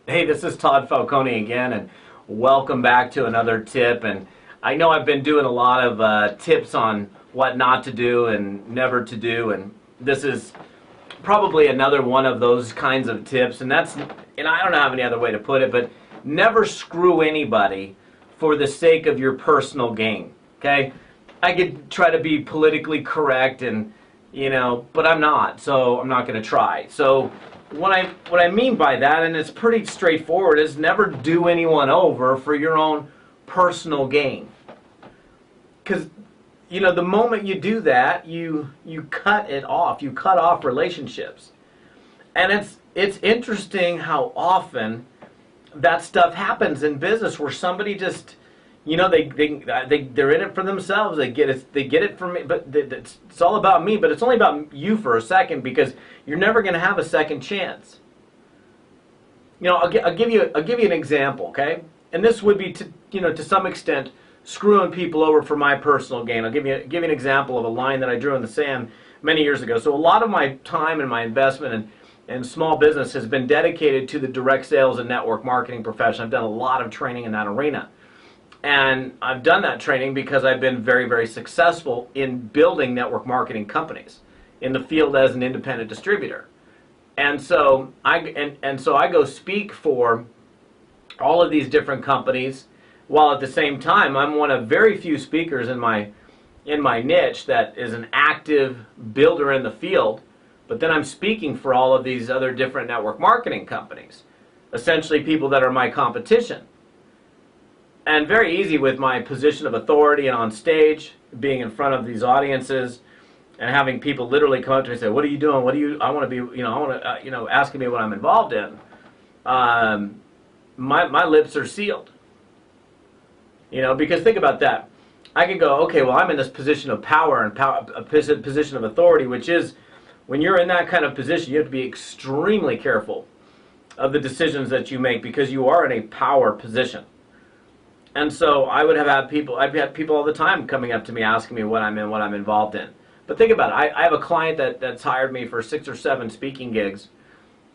Hey, this is Todd Falcone again, and welcome back to another tip. And I know I've been doing a lot of tips on what not to do and never to do, and this is probably another one of those kinds of tips. And I don't have any other way to put it, but never screw anybody for the sake of your personal gain. Okay, I could try to be politically correct, and but I'm not, so I'm not going to try. So what I mean by that, and it's pretty straightforward, is never do anyone over for your own personal gain. Because the moment you do that, you cut it off. You cut off relationships. And it's interesting how often that stuff happens in business, where somebody just they're in it for themselves. They get it from me, but it's all about me. But it's only about you for a second, because you're never going to have a second chance. I'll give you an example, okay? And this would be to some extent screwing people over for my personal gain. I'll give you an example of a line that I drew in the sand many years ago. So a lot of my time and my investment in small business has been dedicated to the direct sales and network marketing profession. I've done a lot of training in that arena. And I've done that training because I've been very, very successful in building network marketing companies in the field as an independent distributor. And so I go speak for all of these different companies, while at the same time I'm one of very few speakers in my niche that is an active builder in the field. But then I'm speaking for all of these other different network marketing companies, essentially people that are my competition. And very easy with my position of authority and on stage, being in front of these audiences, and having people literally come up to me and say, "What are you doing? I want to be, asking me what I'm involved in." My lips are sealed. Because think about that. I can go, okay, well, I'm in this position of power and a position of authority, which is, when you're in that kind of position, you have to be extremely careful of the decisions that you make, because you are in a power position. And so I'd have people all the time coming up to me asking me what I'm involved in. But think about it. I have a client that's hired me for 6 or 7 speaking gigs.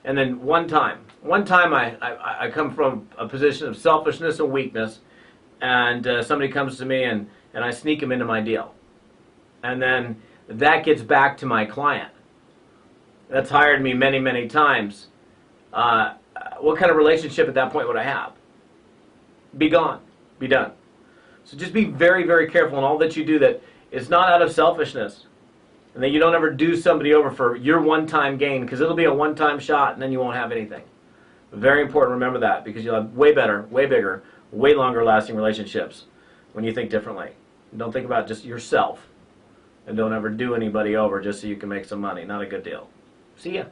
And then one time I come from a position of selfishness and weakness, and somebody comes to me and I sneak them into my deal. And then that gets back to my client that's hired me many, many times. What kind of relationship at that point would I have? Be gone. Be done. So just be very, very careful in all that you do, that it's not out of selfishness, and that you don't ever do somebody over for your one-time gain, because it'll be a one-time shot and then you won't have anything. Very important, remember that, because you'll have way better, way bigger, way longer lasting relationships when you think differently. Don't think about just yourself, and don't ever do anybody over just so you can make some money. Not a good deal. See ya.